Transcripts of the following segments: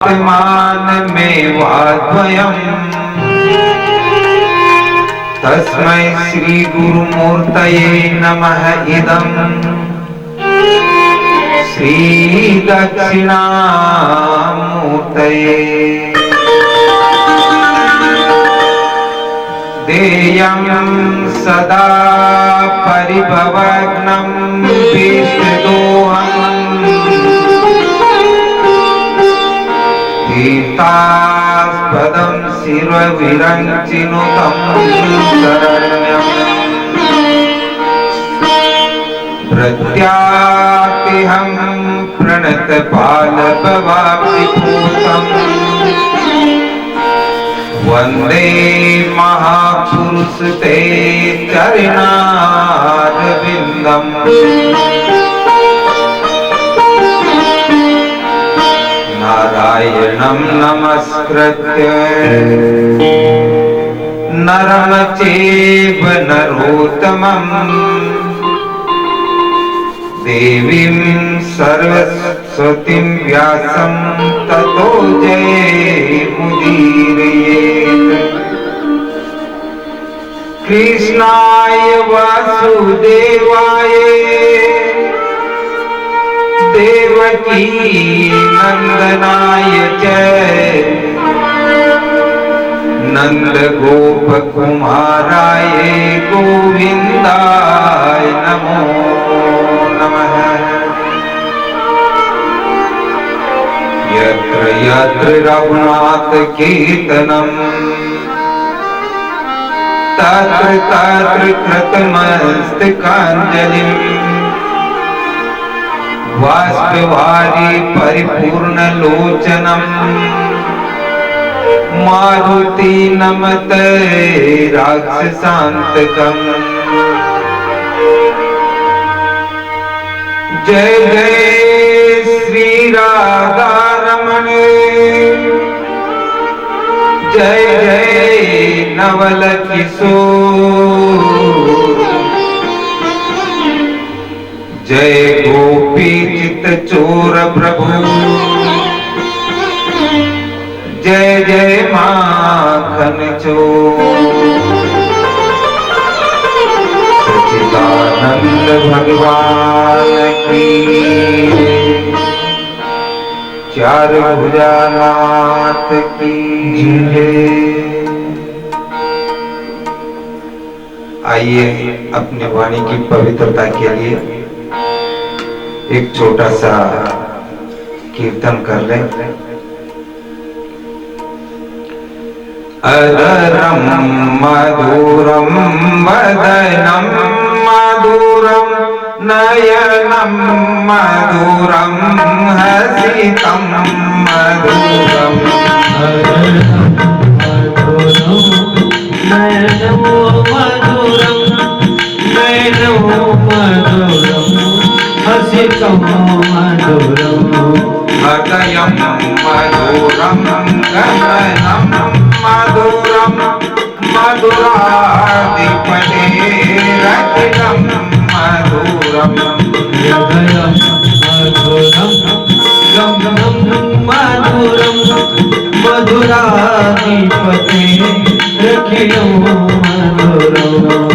मान में वाद्वयम् तस्मै श्री गुरुमूर्तये नमः। इदं श्री दक्षिणामूर्तये देयं सदा परिभवग्नं विष्णुदोहम् तीर्थास्पदं शिरविरञ्चिनुतं शरण्यम् प्रत्यातिहं प्रणतपालभवाब्धिभूतम् वन्दे महापुरुष ते चरणारविन्दम्। नारायणं नमस्कृत्य नरं चैव नरोत्तमं देवीं सरस्वतीं व्यासं ततो जयमुदीरयेत्। कृष्णाय वासुदेवाय देवकी नंदनाय च नंद गोप कुमाराय गोविंदाय नमो नमः। यत्र यत्र रघुनाथ कीर्तनम् तत्र तत्र कृतमस्तकाञ्जलिम् बाष्पवारी परिपूर्ण लोचनम् मारुति नमते राक्षसान्तकम्। जय जय श्री राधा रमण जय जय नवल किशोर जय गोपी चित चोर प्रभु जय जय माखन चोर। सच्चिदानंद भगवान की चार भुजानाथ की जय। आइए अपनी वाणी की पवित्रता के लिए एक छोटा सा कीर्तन कर लें। अदरम मधुरम वदनम मधुरम नयनम मधुरम हसितम मधुरम। नयनम मधुरम नयनम मधुरम हसितं मधुरम्। हृदयं मधुरं गमनं मधुरं मधुराधिपतेरखिलं मधुरम्। हृदयं मधुरं गमनं मधुरं मधुराधिपतेरखिलं मधुरम्।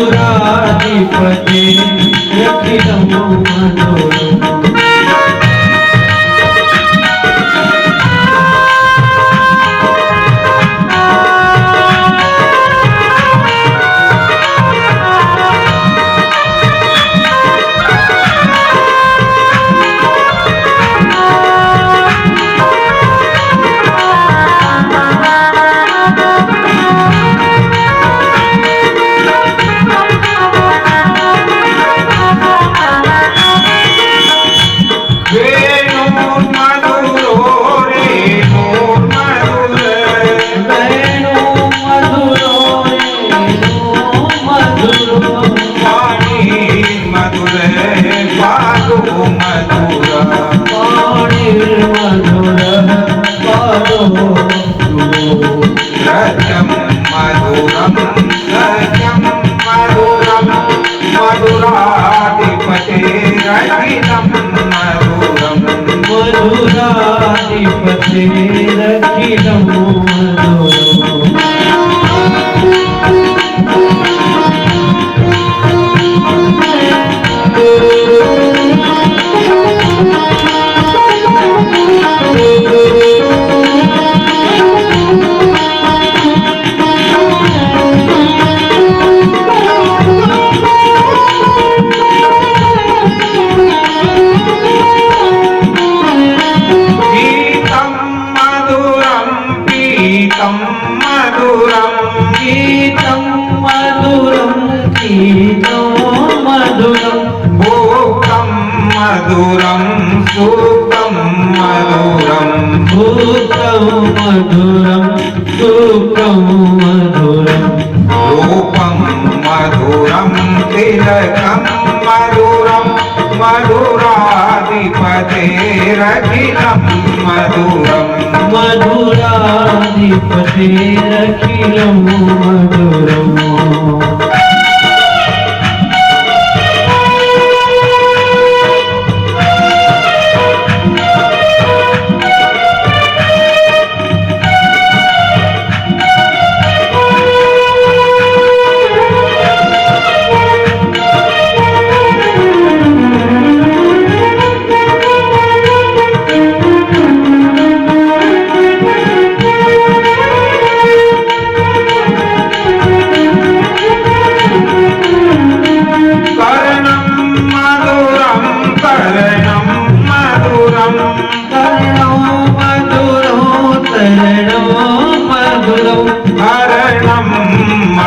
मधुराधिपते रखिलं मधुरम्। सत्यं मधुरं सत्यं मधुरं मधुराधिपतेरखिलं मधुरं मधुराधिपतेरखिलं मधुरम् गीतं मधुरं गीतं मधुरं भोक्तं मधुरं सुखं मधुरं भूतं मधुरं सुखं मधुरं रूपं मधुरं तिलकं मधुरं मधुराधिपतेरखिलं मधुरम् मधुराधिपतेरखिलं मधुरम्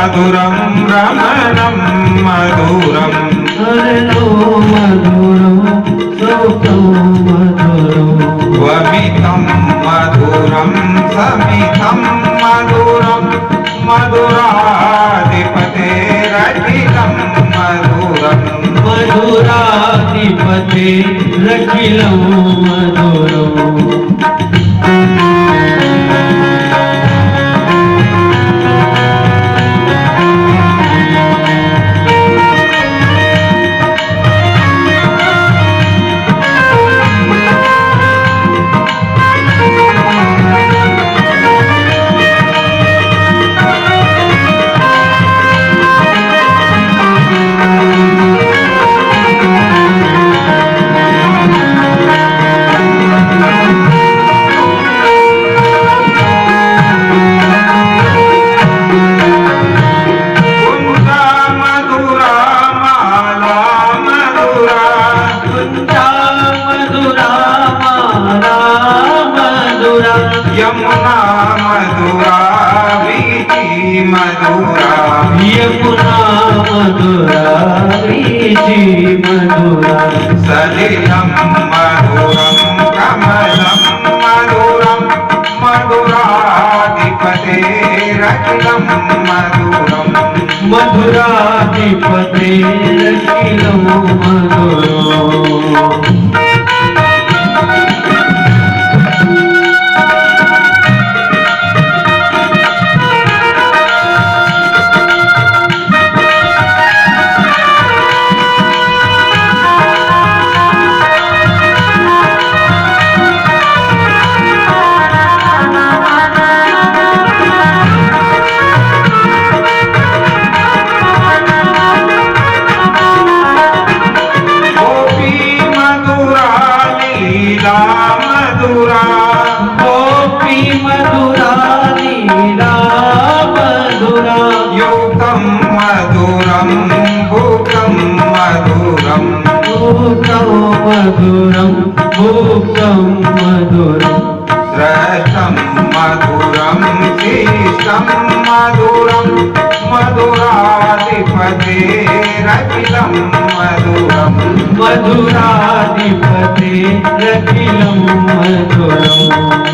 मधुरं रमणं मधुरं हरणो मधुरं सुखं मधुरं वमितं मधुरं समितं मधुरं मधुराधिपतेरखिलं मधुरं मधुराधिपतेरखिलं मधुरम् यमुना मधुरा वीथी मधुरा यमुना मधुरा वीथी मधुरा सलिलं मधुरं कमलं मधुरं मधुराधिपतेरखिलं मधुरं मधुराधिपतेरखिलं मधुरम् मधुरा गोपी मधुरा लीला मधुरा युक्तं मधुरं भुक्तं मधुरं भूतं मधुरं भूतं मधुरं श्रेष्ठं मधुरं शिष्टं मधुरं मधुराधिपतेरखिलं मधुरम् मधुराधिपतेरखिलं मधुरम्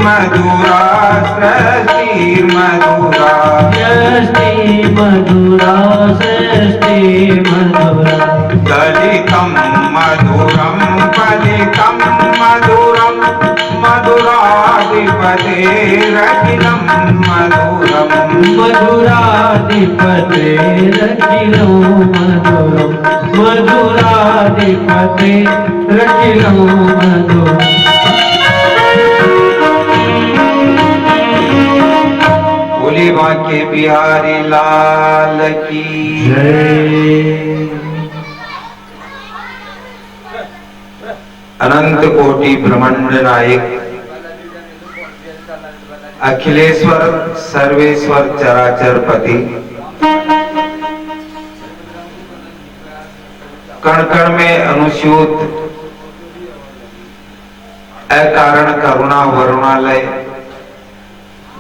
मधुरा सृष्टि मधुरा सृष्टि मधुरा सृष्टि मधुरा दलितं मधुरं फलितं मधुरं मधुराधिपतेरखिलं मधुरम् मधुराधिपतेरखिलं मधुरम् मधुराधिपतेरखिलं मधुरम् बोले बांके बिहारी लाल की जय। अनंत कोटि ब्रह्मांड नायक अखिलेश्वर सर्वेश्वर चराचर पति कण कण में अनुस्यूत अकारण करुणा वरुणालय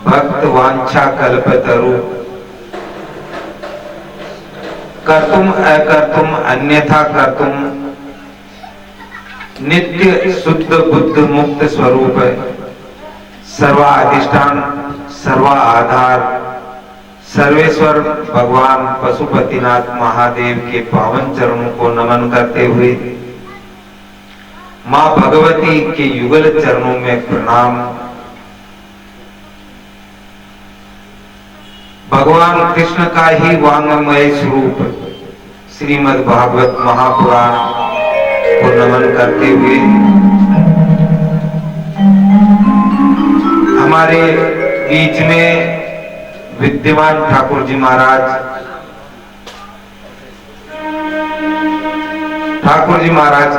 भक्त वांछा कल्पतरु कर्तुम अकर्तुम अन्यथा कर्तुम नित्य शुद्ध बुद्ध मुक्त स्वरूप सर्वा अधिष्ठान सर्वा आधार सर्वेश्वर भगवान पशुपतिनाथ महादेव के पावन चरणों को नमन करते हुए मां भगवती के युगल चरणों में प्रणाम। भगवान कृष्ण का ही वांगमय स्वरूप श्रीमद् भागवत महापुराण को नमन करते हुए हमारे बीच में विद्यमान ठाकुर जी महाराज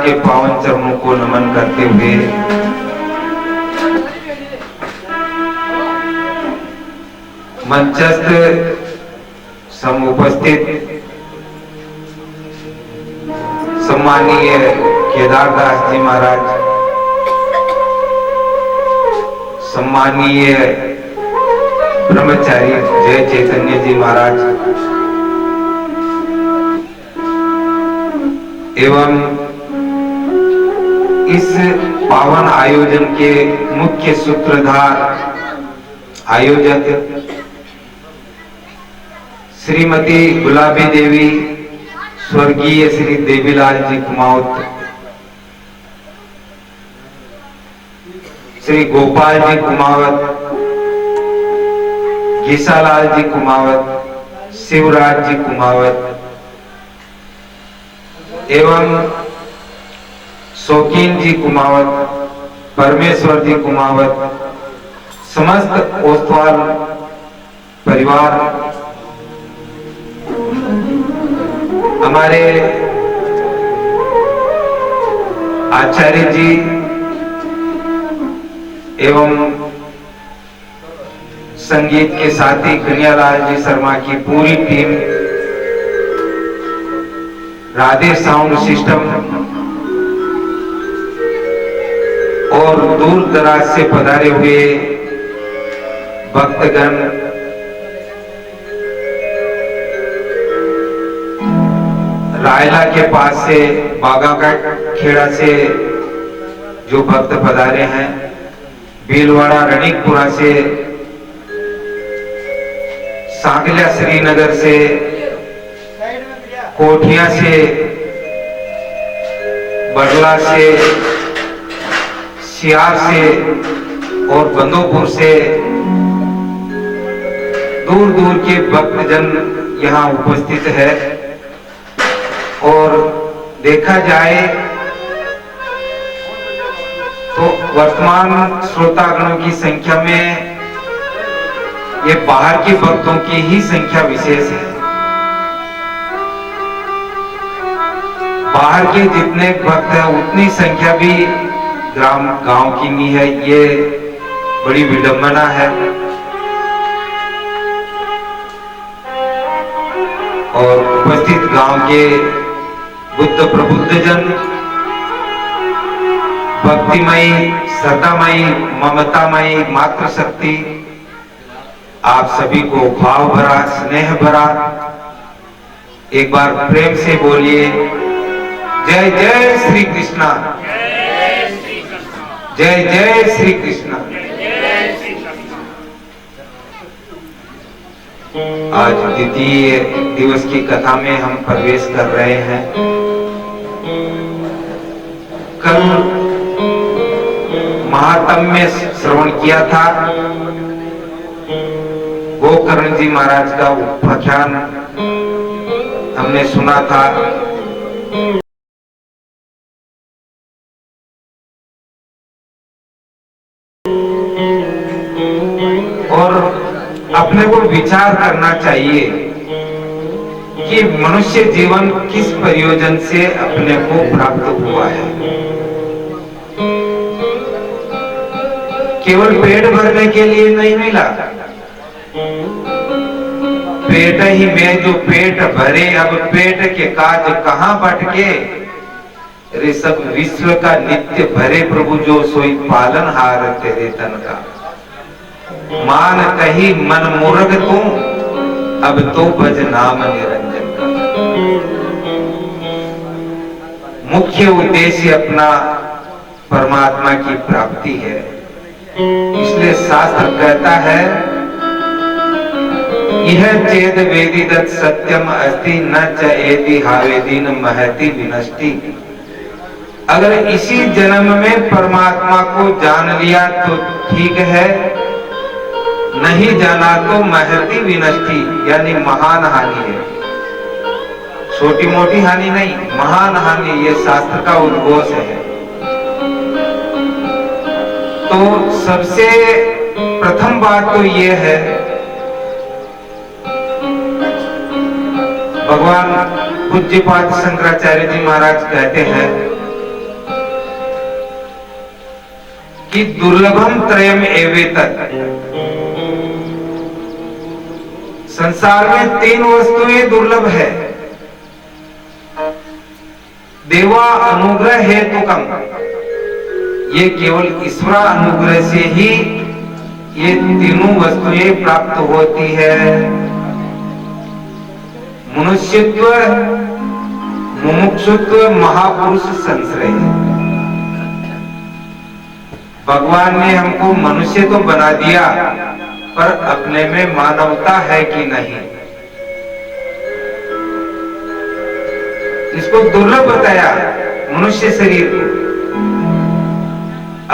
के पावन चरणों को नमन करते हुए मंचस्थ समुपस्थित सम्मानीय केदारदास जी महाराज, सम्मानीय ब्रह्मचारी जय चैतन्य जी महाराज एवं इस पावन आयोजन के मुख्य सूत्रधार आयोजक श्रीमती गुलाबी देवी स्वर्गीय श्री देवीलाल जी कुमावत, श्री गोपाल जी कुमावत, गीसालाल जी कुमावत, शिवराज जी कुमावत एवं शौकीन जी कुमावत, परमेश्वर जी कुमावत, समस्त ओस्तवाल परिवार, हमारे आचार्य जी एवं संगीत के साथी कन्यालाल जी शर्मा की पूरी टीम, राधे साउंड सिस्टम और दूर दराज से पधारे हुए भक्तगण, रायला के पास से बागा का खेड़ा से जो भक्त पधारे हैं, भीलवाड़ा रणिकपुरा से, सांगल्या श्रीनगर से, कोठिया से, बरला से, सियार से और बंदोपुर से दूर दूर के भक्तजन यहाँ उपस्थित है। और देखा जाए तो वर्तमान श्रोतागणों की संख्या में ये बाहर के भक्तों की ही संख्या विशेष है। बाहर के जितने भक्त हैं उतनी संख्या भी गांव की नहीं है, ये बड़ी विडंबना है। और उपस्थित गांव के बुद्ध प्रबुद्धजन, भक्तिमयी, श्रद्धामयी, ममतामयी मातृशक्ति, आप सभी को भाव भरा, स्नेह भरा एक बार प्रेम से बोलिए जय जय श्री कृष्णा, जय जय श्री कृष्णा। आज द्वितीय दिवस की कथा में हम प्रवेश कर रहे हैं। कल महात्म्य में श्रवण किया था, गोकर्ण जी महाराज का उपाख्यान हमने सुना था। और अपने को विचार करना चाहिए कि मनुष्य जीवन किस प्रयोजन से अपने को प्राप्त हुआ है। केवल पेट भरने के लिए नहीं मिला। पेट ही में जो पेट भरे, अब पेट के काज कहां भटके। अरे सब विश्व का नित्य भरे प्रभु जो सोई पालनहार तेरे तन का। मान कही मन मूर्ख तू, अब तो भज नाम निरंजन का। मुख्य उद्देश्य अपना परमात्मा की प्राप्ति है। इसलिए शास्त्र कहता है, यह चेद वेदिदत् सत्यम अस्ति न च एति हावेदीन महति विनष्टि। अगर इसी जन्म में परमात्मा को जान लिया तो ठीक है, नहीं जाना तो महती विनष्टि यानी महान हानि है। छोटी मोटी हानि नहीं, महान हानि, ये शास्त्र का उद्घोष है। तो सबसे प्रथम बात तो ये है, भगवान पूज्यपाद शंकराचार्य जी महाराज कहते हैं कि दुर्लभम त्रयम एवेतत्। संसार में तीन वस्तुएं दुर्लभ है। देवा अनुग्रह हेतुकम, ये केवल ईश्वर अनुग्रह से ही ये तीनों वस्तुएं प्राप्त होती है। मनुष्यत्व, मुमुक्षुत्व, महापुरुष संश्रय। भगवान ने हमको मनुष्य तो बना दिया, पर अपने में मानवता है कि नहीं, इसको दुर्लभ बताया मनुष्य शरीर को।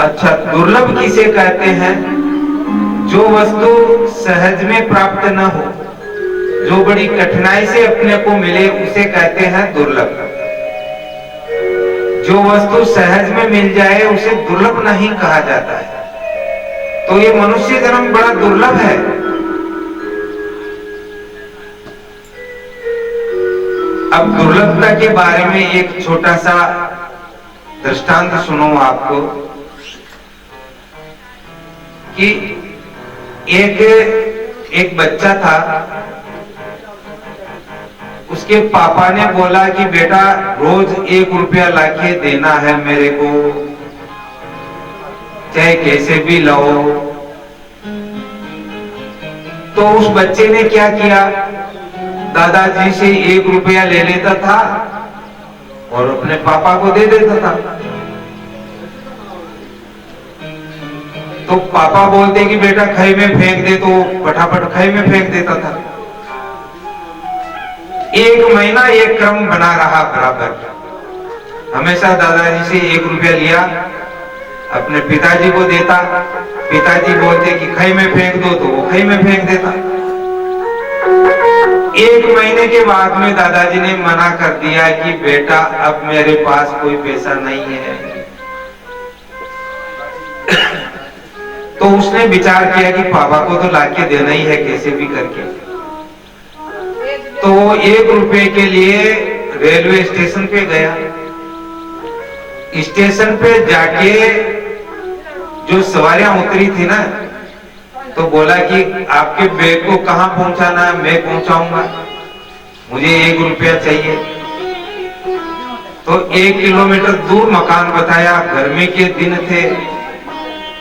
अच्छा, दुर्लभ किसे कहते हैं? जो वस्तु सहज में प्राप्त न हो, जो बड़ी कठिनाई से अपने को मिले, उसे कहते हैं दुर्लभ। जो वस्तु सहज में मिल जाए उसे दुर्लभ नहीं कहा जाता है। तो ये मनुष्य जन्म बड़ा दुर्लभ है। अब दुर्लभता के बारे में एक छोटा सा दृष्टांत सुनो आपको कि एक बच्चा था, उसके पापा ने बोला कि बेटा रोज 1 रुपया लाके देना है मेरे को, चाहे कैसे भी लाओ। तो उस बच्चे ने क्या किया, दादाजी से 1 रुपया ले लेता था और अपने पापा को दे देता था। तो पापा बोलते कि बेटा खाई में फेंक दे, तो फटाफट खाई में फेंक देता था। 1 महीना एक क्रम बना रहा बराबर। हमेशा दादाजी से 1 रुपया लिया, अपने पिताजी को देता, पिताजी बोलते कि खाई में फेंक दो, तो वो खाई में फेंक देता। 1 महीने के बाद में दादाजी ने मना कर दिया कि बेटा अब मेरे पास कोई पैसा नहीं है। तो उसने विचार किया कि पापा को तो लाके देना ही है कैसे भी करके। तो वो 1 रुपए के लिए रेलवे स्टेशन पे गया। स्टेशन पे जाके जो सवारियां उतरी थी ना, तो बोला कि आपके बैग को कहां पहुंचाना है, मैं पहुंचाऊंगा, मुझे 1 रुपया चाहिए। तो 1 किलोमीटर दूर मकान बताया, गर्मी के दिन थे,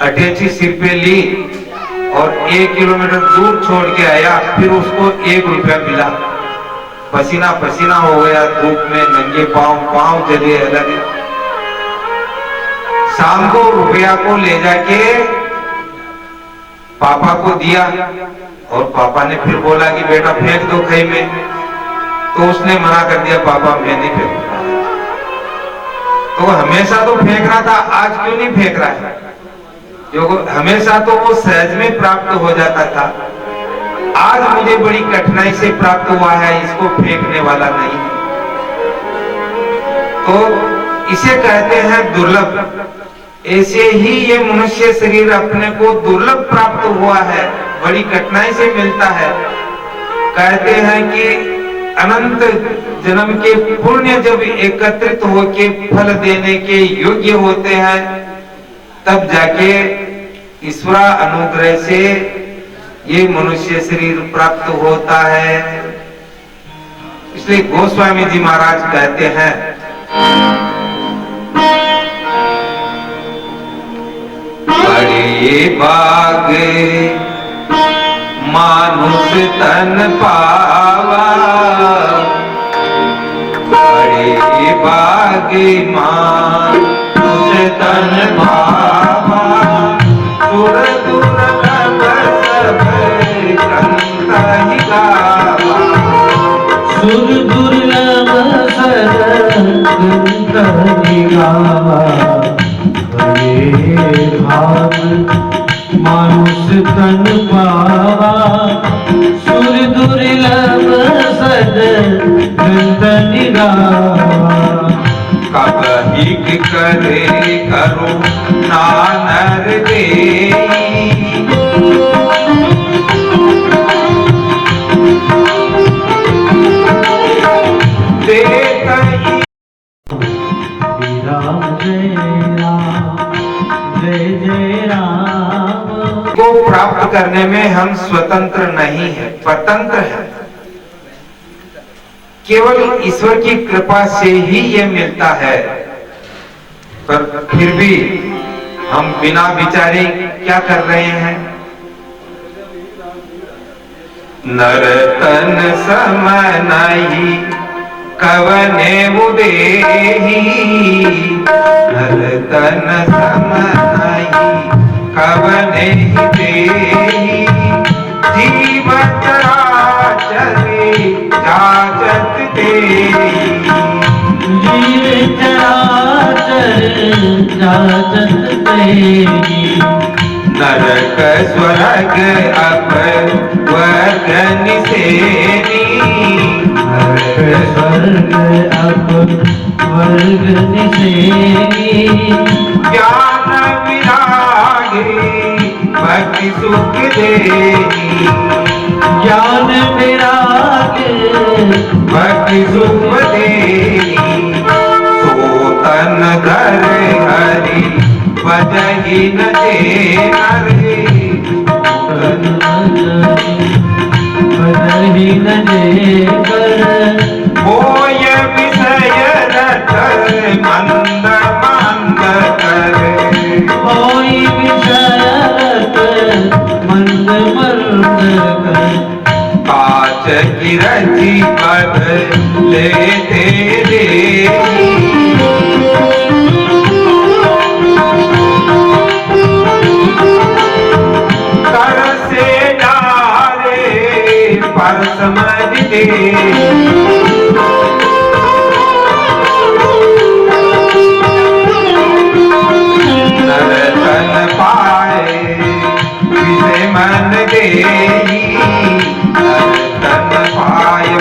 अटैची सिर पे ली और 1 किलोमीटर दूर छोड़ के आया। फिर उसको 1 रुपया मिला। पसीना पसीना हो गया, धूप में नंगे पांव जले लगे। शाम को रुपया को ले जाके पापा को दिया और पापा ने फिर बोला कि बेटा फेंक दो खई में, तो उसने मना कर दिया, पापा मैं नहीं फेंकूंगा। तो हमेशा तो फेंक रहा था, आज क्यों नहीं फेंक रहा है? जो हमेशा तो वो सहज में प्राप्त हो जाता था, आज मुझे बड़ी कठिनाई से प्राप्त हुआ है, इसको फेंकने वाला नहीं है। तो इसे कहते हैं दुर्लभ। ऐसे ही ये मनुष्य शरीर अपने को दुर्लभ प्राप्त हुआ है, बड़ी कठिनाई से मिलता है। कहते हैं कि अनंत जन्म के पुण्य जब एकत्रित होके फल देने के योग्य होते हैं, तब जाके ईश्वर अनुग्रह से ये मनुष्य शरीर प्राप्त होता है। इसलिए गोस्वामी जी महाराज कहते हैं, बड़े बाग मानुष तन पावा, बड़े बाग मानुष तन पावा, सुर दुर्लभ सब ग्रंथ ही गावा, सुर दुर्लभ सब ग्रंथ ही गावा, बड़े भाग मानुष तन पावा, सुर दुर्लभ सद ग्रंथ ही गावा, कब हिक करे करो नानर दे, राम जय राम जय जय राम। को प्राप्त करने में हम स्वतंत्र नहीं है, परतंत्र है। केवल ईश्वर की कृपा से ही ये मिलता है। पर फिर भी हम बिना विचारे क्या कर रहे हैं? नर तन सम नहीं कवने उदेही, नर तन सम नहीं कवने देही, जीव चराचरे जाचत देही, जीव चराचर जाचत देही, नरक स्वर्ग अपवर्ग निसेनी, नरक स्वर्ग अपवर्ग निसेनी, ज्ञान विरागे भक्ति सुख देही, ज्ञान विरागे भक्ति सुख देही, सोतन धर हरि बजही न दे नरे, बदही न देकर, होय विषय रथ मंद मंद करे, होई विषयरत मंद मंद कर, काच की रची पद लेते देही, कर से डारे पर समझ दे, नर तन पाए विषय मन देही, नर तन पाए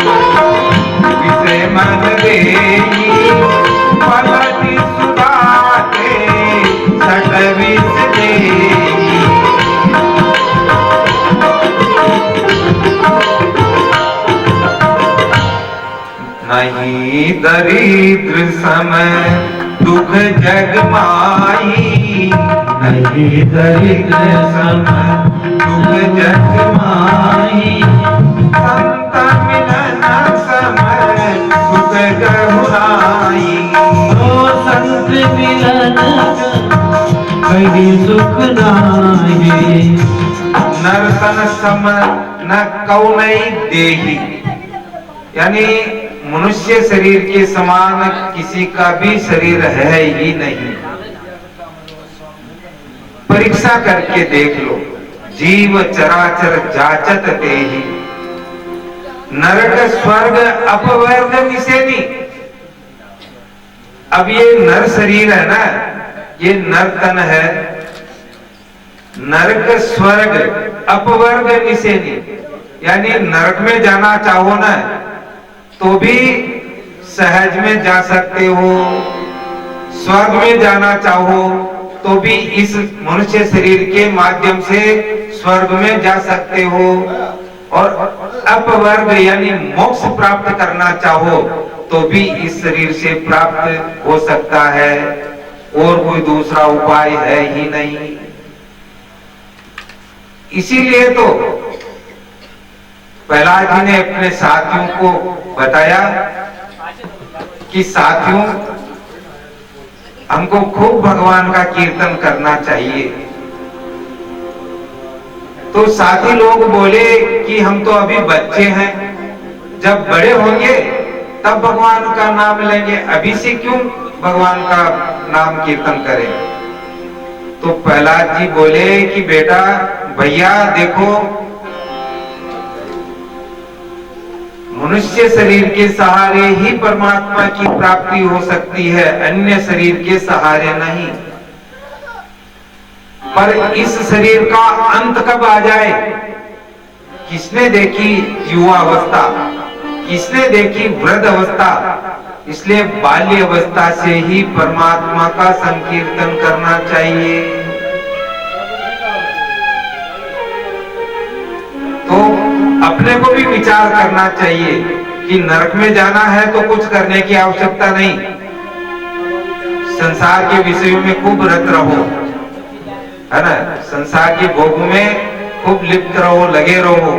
विषय मन देही, पलटि सुधाते सट विष देही, नहीं दरिद्र समय दुख जग माई, नहीं दरिद्र समय दुख जग माई, संत मिलन समय सुख गहुनाई, ओ संत मिलन कहीं सुख नाही, नरतन सम न कौनई देही, यानी मनुष्य शरीर के समान किसी का भी शरीर है ही नहीं। परीक्षा करके देख लो, जीव चराचर जाचत तेहि, नरक स्वर्ग अपवर्ग निसेनी। अब ये नर शरीर है ना, ये नर तन है, नरक स्वर्ग अपवर्ग निसेनी, यानी नरक में जाना चाहो ना तो भी सहज में जा सकते हो, स्वर्ग में जाना चाहो तो भी इस मनुष्य शरीर के माध्यम से स्वर्ग में जा सकते हो, और अपवर्ग यानी मोक्ष प्राप्त करना चाहो तो भी इस शरीर से प्राप्त हो सकता है, और कोई दूसरा उपाय है ही नहीं। इसीलिए तो प्रहलाद जी ने अपने साथियों को बताया कि साथियों, हमको खूब भगवान का कीर्तन करना चाहिए। तो साथी लोग बोले कि हम तो अभी बच्चे हैं, जब बड़े होंगे तब भगवान का नाम लेंगे, अभी से क्यों भगवान का नाम कीर्तन करें। तो प्रहलाद जी बोले कि बेटा भैया देखो, मनुष्य शरीर के सहारे ही परमात्मा की प्राप्ति हो सकती है, अन्य शरीर के सहारे नहीं। पर इस शरीर का अंत कब आ जाए, किसने देखी युवा अवस्था, किसने देखी वृद्ध अवस्था। इसलिए बाल्य अवस्था से ही परमात्मा का संकीर्तन करना चाहिए। तो अपने को भी विचार करना चाहिए कि नरक में जाना है तो कुछ करने की आवश्यकता नहीं, संसार के विषयों में खूब रत रहो, है ना, संसार की भोगों में खूब लिप्त रहो, लगे रहो।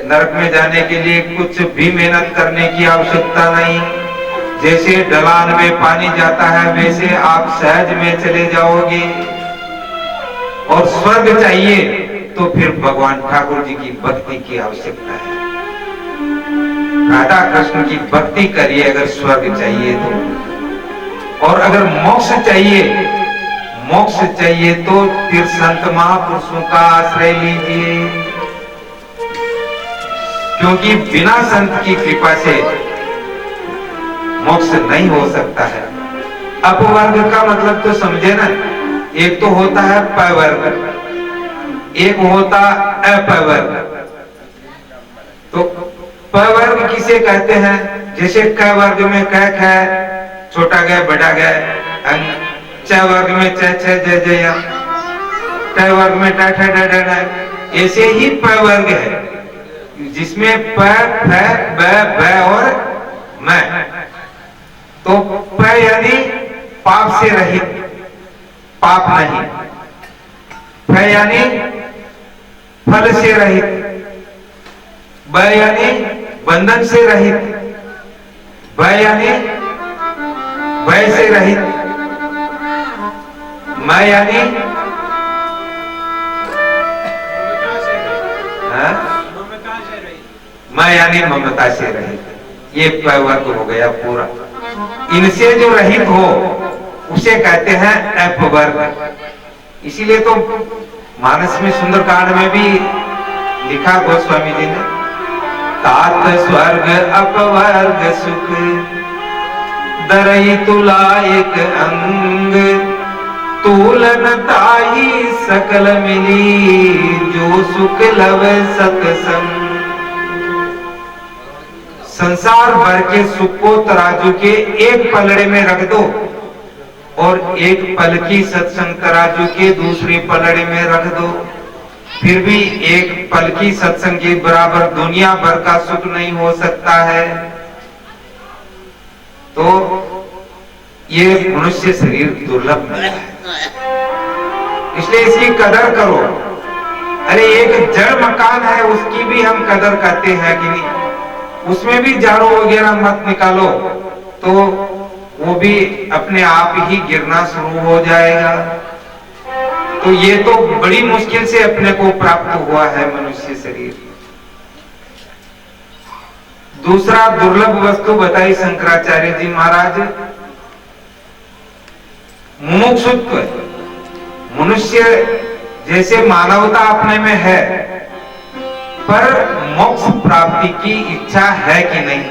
नरक में जाने के लिए कुछ भी मेहनत करने की आवश्यकता नहीं। जैसे ढलान में पानी जाता है वैसे आप सहज में चले जाओगे। और स्वर्ग चाहिए तो फिर भगवान ठाकुर जी की भक्ति की आवश्यकता है, राधा कृष्ण की भक्ति करिए अगर स्वर्ग चाहिए तो। और अगर मोक्ष चाहिए तो फिर संत महापुरुषों का आश्रय लीजिए, क्योंकि बिना संत की कृपा से मोक्ष नहीं हो सकता है। अपवर्ग का मतलब तो समझे ना, एक तो होता है पवर्ग, एक होता अपवर्ग। तो पवर्ग किसे कहते हैं, जैसे क वर्ग में क ख, छोटा ग बड़ा ग, च वर्ग में च छ ज ज य, ट वर्ग में ट ठ ड ढ ढ। ऐसे ही पवर्ग है जिसमें प फ ब भ और म। तो प यानी पाप से रहित, पाप नहीं। फ यानी फल से रहित, ब यानी बंधन से रहित, भ यानी भय से रहित, म यानी ममता से रहित। ये वर्ग हो गया पूरा। इनसे जो रहित हो उसे कहते हैं अपवर्ग। इसीलिए तो मानस में सुंदरकांड में भी लिखा गोस्वामी जी ने, तात स्वर्ग अपवर्ग सुख, दरई तुला एक अंग, तूलन ताही सकल मिली, जो सुख लव सतसंग। संसार भर के सुख को तराजू के एक पलड़े में रख दो और एक पल की सत्संग तराजू के दूसरे पलड़े में रख दो, फिर भी एक पल की सत्संग के बराबर दुनिया भर का सुख नहीं हो सकता है। तो ये मनुष्य शरीर दुर्लभ मिला है, इसलिए इसकी कदर करो। अरे एक जड़ मकान है उसकी भी हम कदर करते हैं कि नहीं, उसमें भी झाड़ू वगैरह मत निकालो तो वो भी अपने आप ही गिरना शुरू हो जाएगा। तो ये तो बड़ी मुश्किल से अपने को प्राप्त हुआ है मनुष्य शरीर। दूसरा दुर्लभ वस्तु बताई शंकराचार्य जी महाराज, मुमुक्षुत्व। मनुष्य जैसे मानवता अपने में है, पर मोक्ष प्राप्ति की इच्छा है कि नहीं,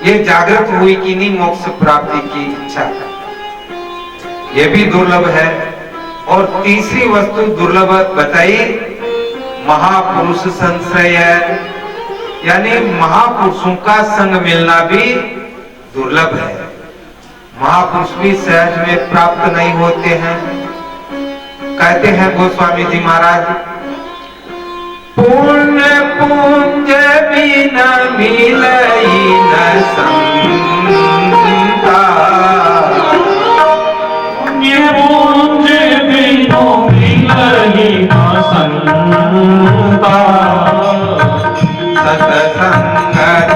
ये जागृत हुई कि नहीं मोक्ष प्राप्ति की इच्छा, ये भी दुर्लभ है। और तीसरी वस्तु दुर्लभ बताई महापुरुष संश्रय, यानी महापुरुषों का संग मिलना भी दुर्लभ है। महापुरुष भी सहज में प्राप्त नहीं होते हैं। कहते हैं गोस्वामी जी महाराज, पुण्य पुंज बिना मिलई न संता, पुण्य पुंज बिना मिलई न संता, सत्संगत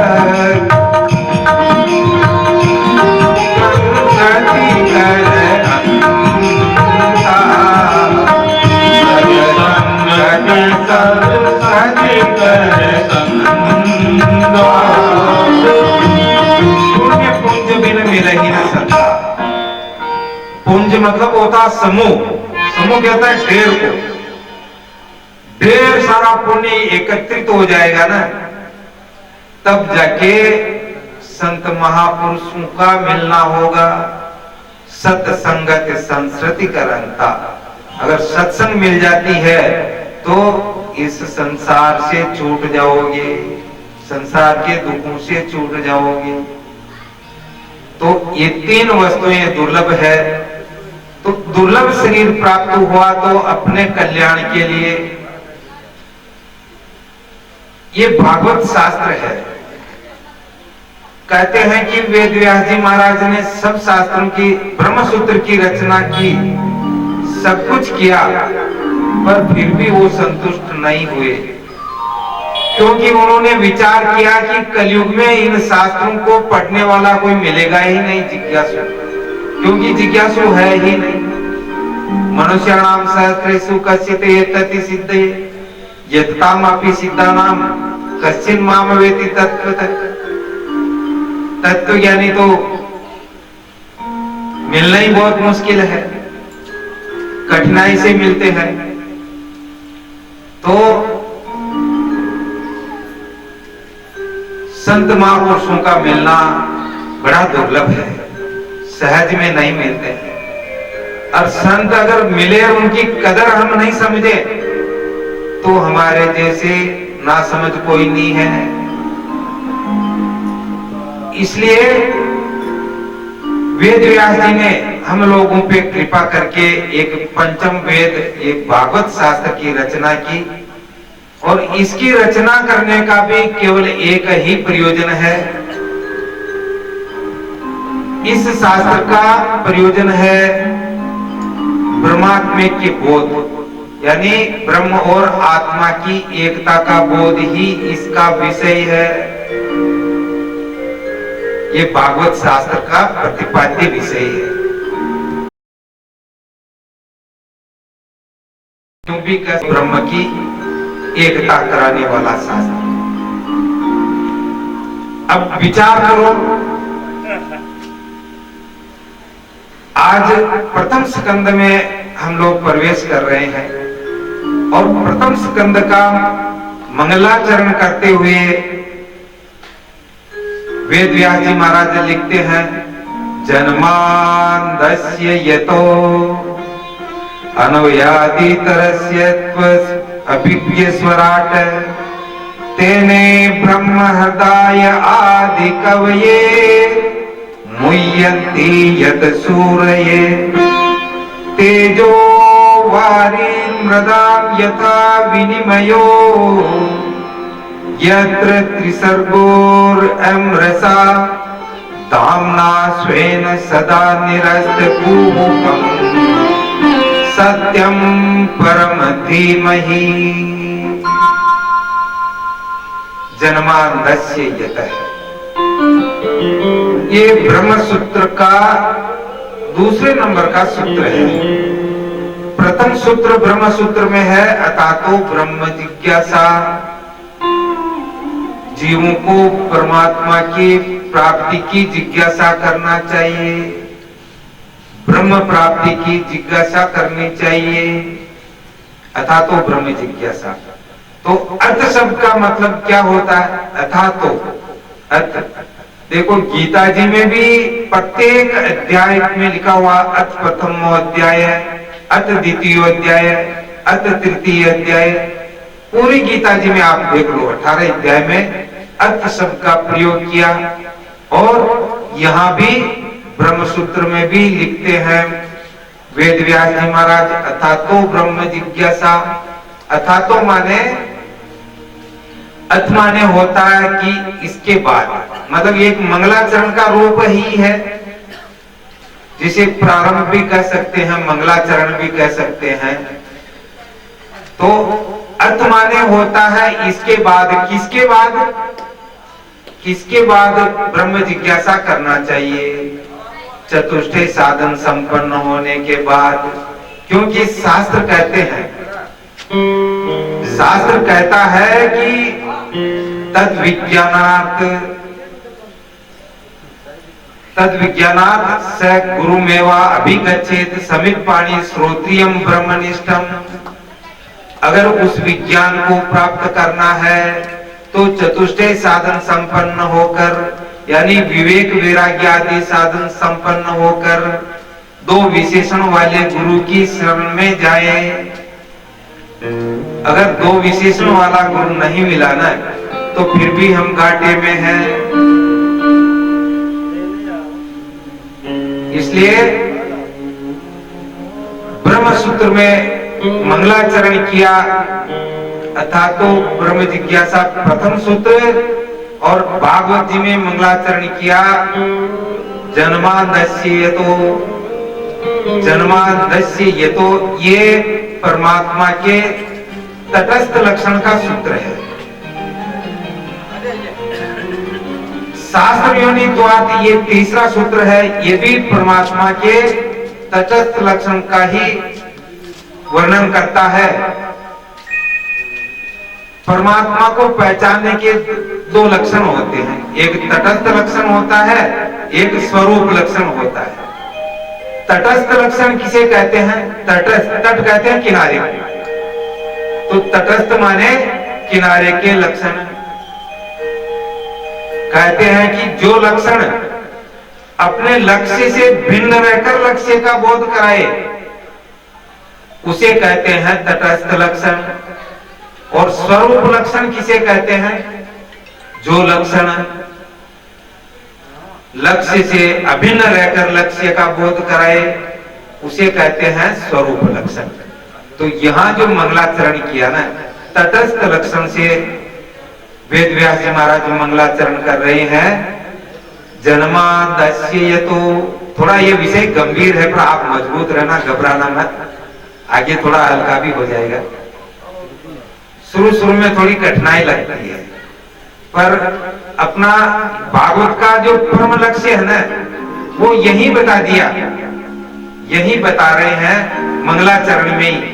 पुण्य पुंज बिन मिल ही न सकता। पुंज मतलब होता समूह, समूह कहता है ढेर को, ढेर सारा पुण्य एकत्रित हो जाएगा ना, तब जाके संत महापुरुषों का मिलना होगा। सत्संगत संस्कृति करंता, अगर सत्संग मिल जाती है तो इस संसार से छूट जाओगे, संसार के दुखों से छूट जाओगे। तो ये तीन वस्तुएं दुर्लभ है। तो दुर्लभ शरीर प्राप्त हुआ तो अपने कल्याण के लिए, ये भागवत शास्त्र है। कहते हैं कि वेद व्यास जी महाराज ने सब शास्त्रों की, ब्रह्मसूत्र की रचना की, सब कुछ किया, पर फिर भी वो संतुष्ट नहीं हुए, क्योंकि उन्होंने विचार किया कि कलयुग में इन शास्त्रों को पढ़ने वाला कोई मिलेगा ही नहीं जिज्ञासु, क्योंकि जिज्ञासु है ही नहीं। मनुष्याणाम सहस्रेषु कश्चित् एतति सिद्धये यत्तामपि सिद्धानाम कश्चिन् माम वेति तत्त्वतः। तत्व ज्ञानी तो मिलना ही बहुत मुश्किल है, कठिनाई से मिलते हैं। तो संत महापुरुषों का मिलना बड़ा दुर्लभ है, सहज में नहीं मिलते हैं। और संत अगर मिले और उनकी कदर हम नहीं समझे तो हमारे जैसे ना समझ कोई नहीं है। इसलिए वेद व्यास जी ने हम लोगों पे कृपा करके एक पंचम वेद, एक भागवत शास्त्र की रचना की, और इसकी रचना करने का भी केवल एक ही प्रयोजन है। इस शास्त्र का प्रयोजन है ब्रह्मात्मे की बोध, यानी ब्रह्म और आत्मा की एकता का बोध ही इसका विषय है। ये भागवत शास्त्र का प्रतिपाद्य विषय है, क्योंकि ब्रह्म की एकता कराने वाला शास्त्र। अब विचार करो, आज प्रथम स्कंद में हम लोग प्रवेश कर रहे हैं, और प्रथम स्कंद का मंगलाचरण करते हुए वेद व्यास जी महाराज लिखते हैं, जन्मांधस्य यतो अनवयादितरस्य अभिज्ञस्वराट तेने ब्रह्म हृदय आदि कवये मुह्यन्ति यत सूरये तेजो वारी मृदां यथा विनिमयो यत्र त्रिसर्गोरमृषा धाम्ना स्वेन सदा निरस्तकुमुखम् सत्यं परम धीमहि। जन्मांधस्य यतः, ये ब्रह्म सूत्र का दूसरे नंबर का सूत्र है। प्रथम सूत्र ब्रह्म सूत्र में है, अतातो ब्रह्म जिज्ञासा, जीवों को परमात्मा की प्राप्ति की जिज्ञासा करना चाहिए, ब्रह्म प्राप्ति की जिज्ञासा करनी चाहिए। अथा तो ब्रह्म जिज्ञासा। तो अर्थ शब्द का मतलब क्या होता है? अथा तो अर्थ। देखो गीता जी में भी प्रत्येक अध्याय में लिखा हुआ अथ प्रथम अध्याय, अथ द्वितीय अध्याय, अथ तृतीय अध्याय। पूरी गीता जी में आप देख लो 18 अध्याय में अर्थ शब्द का प्रयोग किया। और यहां भी ब्रह्मसूत्र में भी लिखते हैं वेद व्यास जी महाराज, अथा तो ब्रह्म जिज्ञासा। अथा तो माने, अथ माने होता है कि इसके बाद, मतलब एक मंगलाचरण का रूप ही है, जिसे प्रारंभ भी कह सकते हैं, मंगलाचरण भी कह सकते हैं। तो अर्थ माने होता है इसके बाद, किसके बाद? किसके बाद ब्रह्म जिज्ञासा करना चाहिए? चतुष्टय साधन संपन्न होने के बाद। क्योंकि शास्त्र कहते हैं, शास्त्र कहता है कि तद विज्ञानात् स गुरुमेवा अभिगच्छेत समित पाणी श्रोत्रियम ब्रह्मनिष्ठम। अगर उस विज्ञान को प्राप्त करना है तो चतुष्टय साधन संपन्न होकर, यानी विवेक वैराग्य आदि साधन संपन्न होकर दो विशेषण वाले गुरु की शरण में जाए। अगर दो विशेषण वाला गुरु नहीं मिला ना, तो फिर भी हम घाटे में हैं। इसलिए ब्रह्मसूत्र में मंगलाचरण किया, अथा तो ब्रह्म जिज्ञासा प्रथम सूत्र, और भागवत जी में मंगलाचरण किया जन्मादस्य यतो, ये परमात्मा के तटस्थ लक्षण का सूत्र है। शास्त्र योनित्वात् ये तीसरा सूत्र है, ये भी परमात्मा के तटस्थ लक्षण का ही वर्णन करता है। परमात्मा को पहचानने के दो लक्षण होते हैं, एक तटस्थ लक्षण होता है, एक स्वरूप लक्षण होता है। तटस्थ लक्षण किसे कहते हैं? तटस्थ, तट कहते हैं किनारे, तो तटस्थ माने किनारे के लक्षण। कहते हैं कि जो लक्षण अपने लक्ष्य से भिन्न रहकर लक्ष्य का बोध कराए, उसे कहते हैं तटस्थ लक्षण। और स्वरूप लक्षण किसे कहते हैं? जो लक्षण लक्ष्य से अभिन्न रहकर लक्ष्य का बोध कराए, उसे कहते हैं स्वरूप लक्षण। तो यहां जो मंगलाचरण किया ना, तटस्थ लक्षण से वेद व्यास जी महाराज मंगलाचरण कर रहे हैं। जन्मादस्य तो थोड़ा ये विषय गंभीर है, पर आप मजबूत रहना, घबराना मत, आगे थोड़ा हल्का भी हो जाएगा। शुरू में थोड़ी कठिनाई लगती है, पर अपना भागवत का जो परम लक्ष्य है ना, वो यही बता दिया, यही बता रहे हैं मंगलाचरण में ही।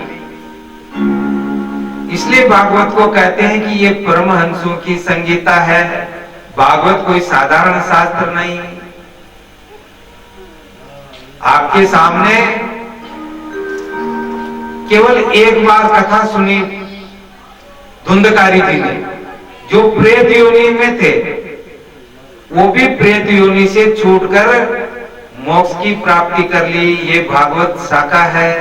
इसलिए भागवत को कहते हैं कि ये परमहंसों की संगीता है। भागवत कोई साधारण शास्त्र नहीं। आपके सामने केवल एक बार कथा सुनी धुंधकारी जी ने, जो प्रेत योनि में थे, वो भी प्रेत योनि से छूटकर मोक्ष की प्राप्ति कर ली। ये भागवत शाखा है,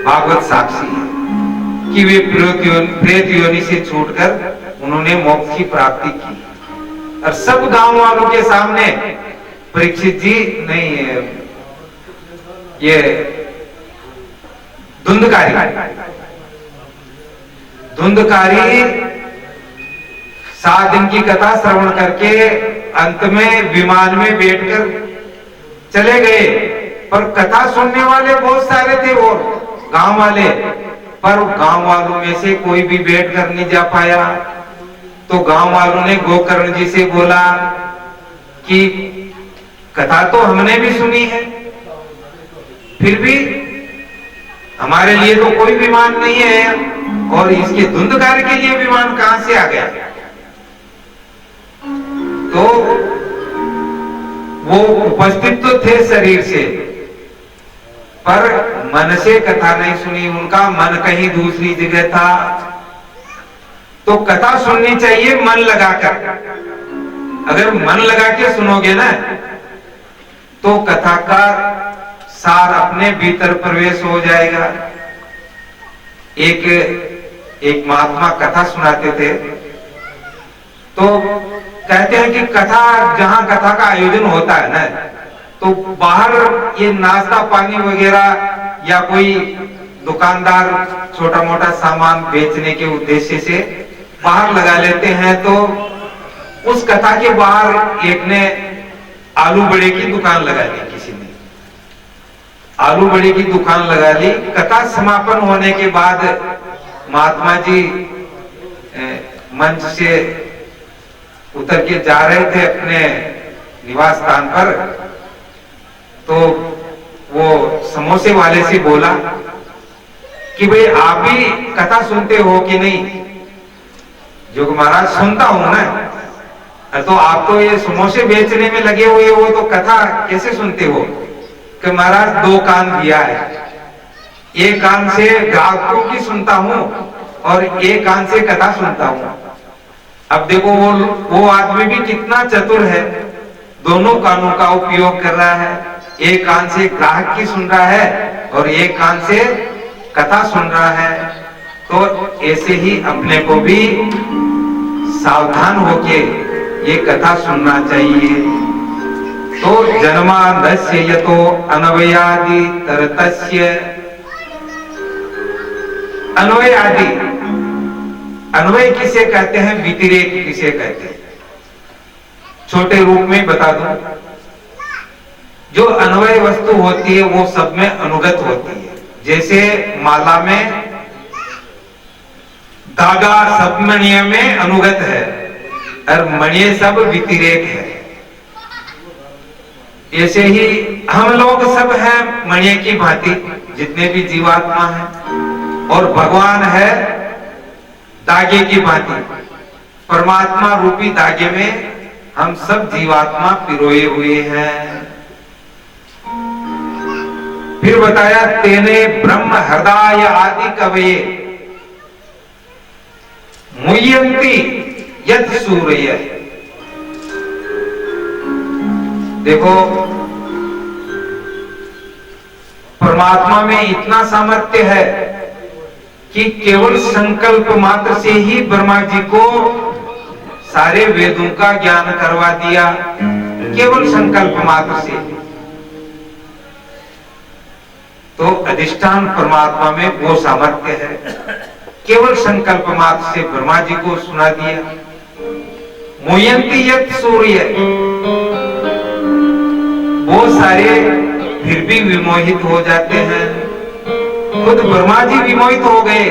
भागवत साक्षी है कि वे प्रेत योनि से छूटकर उन्होंने मोक्ष की प्राप्ति की। और सब गांव वालों के सामने परीक्षित जी नहीं, ये धुंधकारी 7 दिन की कथा श्रवण करके अंत में विमान में बैठकर चले गए। पर कथा सुनने वाले बहुत सारे थे वो गांव वाले, पर गांव वालों में से कोई भी बैठकर नहीं जा पाया। तो गांव वालों ने गोकर्ण जी से बोला कि कथा तो हमने भी सुनी है, फिर भी हमारे लिए तो कोई विमान नहीं है, और इसके धुंधकारी के लिए विमान कहां से आ गया? तो वो उपस्थित तो थे शरीर से, पर मन से कथा नहीं सुनी, उनका मन कहीं दूसरी जगह था। तो कथा सुननी चाहिए मन लगाकर। अगर मन लगा के सुनोगे ना तो कथा का सार अपने भीतर प्रवेश हो जाएगा। एक महात्मा कथा सुनाते थे, तो कहते हैं कि कथा, जहां कथा का आयोजन होता है ना, तो बाहर ये नाश्ता पानी वगैरह या कोई दुकानदार छोटा मोटा सामान बेचने के उद्देश्य से बाहर लगा लेते हैं। तो उस कथा के बाहर एक ने आलू बड़े की दुकान लगा ली, किसी ने आलू बड़े की दुकान लगा ली। कथा समापन होने के बाद महात्मा जी मंच से उतर के जा रहे थे अपने निवास स्थान पर, तो वो समोसे वाले से बोला कि भाई आप भी कथा सुनते हो कि नहीं? जो महाराज सुनता हूं ना। तो आप तो ये समोसे बेचने में लगे हुए हो, तो कथा कैसे सुनते हो? कि महाराज दो कान दिया है, एक कान से ग्राहकों की सुनता हूं और एक कान से कथा सुनता हूं। अब देखो वो आदमी भी कितना चतुर है, दोनों कानों का उपयोग कर रहा है। एक कान से ग्राहक की सुन रहा है और एक कान से कथा सुन रहा है। तो ऐसे ही अपने को भी सावधान होके ये कथा सुनना चाहिए। तो जन्मांधस्य यतो अन्वयादि तरतस्य, अन्वय आदि, अन्वय किसे कहते हैं, व्यतिरेक किसे कहते हैं? छोटे रूप में बता दूं, जो अन्वय वस्तु होती है वो सब में अनुगत होती है। जैसे माला में धागा सब मणिय में अनुगत है और मणिय सब व्यतिरेक है। ऐसे ही हम लोग सब हैं मणिय की भांति, जितने भी जीवात्मा हैं, और भगवान है धागे की भांति। परमात्मा रूपी धागे में हम सब जीवात्मा पिरोए हुए हैं। फिर बताया तेने ब्रह्म हृदय आदि कवये मुह्यन्ति यत् सूर्य। देखो परमात्मा में इतना सामर्थ्य है कि केवल संकल्प मात्र से ही ब्रह्मा जी को सारे वेदों का ज्ञान करवा दिया, केवल संकल्प मात्र से। तो अधिष्ठान परमात्मा में वो सामर्थ्य है, केवल संकल्प मात्र से ब्रह्मा जी को सुना दिया। मुह्यन्ति यत् सूर्य, वो सारे फिर भी विमोहित हो जाते हैं। खुद ब्रह्मा जी विमोहित हो गए,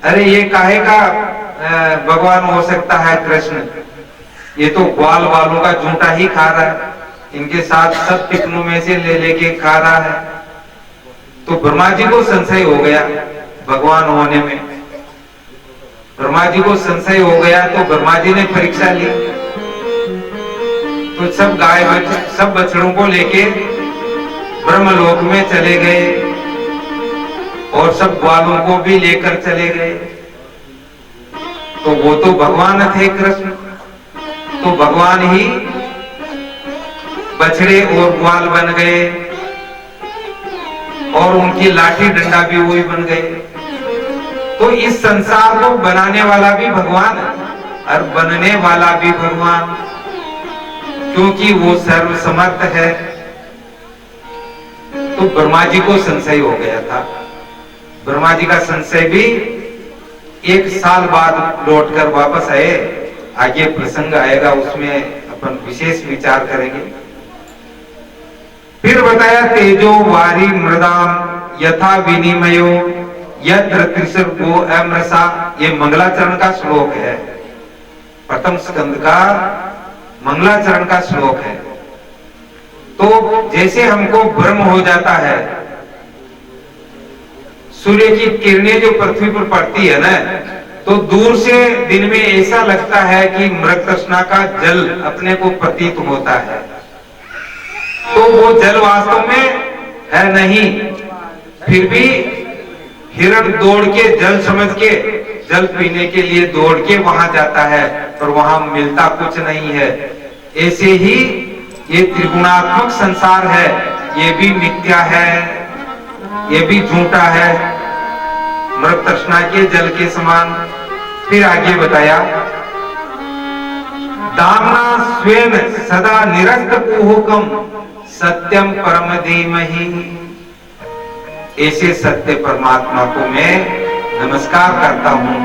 अरे ये काहे का भगवान हो सकता है कृष्ण, ये तो ग्वाल बालों का जूठा ही खा रहा है, इनके साथ सब टिकनों में से ले लेके खा रहा है। तो ब्रह्मा जी को संशय हो गया भगवान होने में। ब्रह्मा जी को संशय हो गया तो ब्रह्मा जी ने परीक्षा ली। तो सब गाय सब बछड़ों को लेके ब्रह्मलोक में चले गए और सब ग्वालों को भी लेकर चले गए। तो वो तो भगवान थे कृष्ण, तो भगवान ही बछड़े और ग्वाल बन गए और उनकी लाठी डंडा भी वही बन गए। तो इस संसार को बनाने वाला भी भगवान और बनने वाला भी भगवान, क्योंकि वो सर्वसमर्थ है। तो ब्रह्मा जी को संशय हो गया था। ब्रह्मा जी का संशय भी 1 साल बाद लौटकर वापस आए। आगे प्रसंग आएगा, उसमें अपन विशेष विचार करेंगे। फिर बताया तेजो वारी मृदाम यथा विनिमयो यत्र त्रिसर्गो अमृषा। ये मंगलाचरण का श्लोक है, प्रथम स्कंद का मंगलाचरण का श्लोक है। तो जैसे हमको भ्रम हो जाता है, सूर्य की किरणें जो पृथ्वी पर पड़ती है ना, तो दूर से दिन में ऐसा लगता है कि मृग तृष्णा का जल अपने को प्रतीत होता है। तो वो जल वास्तव में है नहीं, फिर भी हिरण दौड़ के जल समझ के जल पीने के लिए दौड़ के वहां जाता है, पर वहां मिलता कुछ नहीं है। ऐसे ही ये त्रिगुणात्मक संसार है, ये भी मिथ्या है, ये भी झूठा है, मृत तृष्णा के जल के समान। फिर आगे बताया, दामना स्वेन सदा निरस्त कुहुकम सत्यम परम धीमहि। ऐसे सत्य परमात्मा को मैं नमस्कार करता हूं।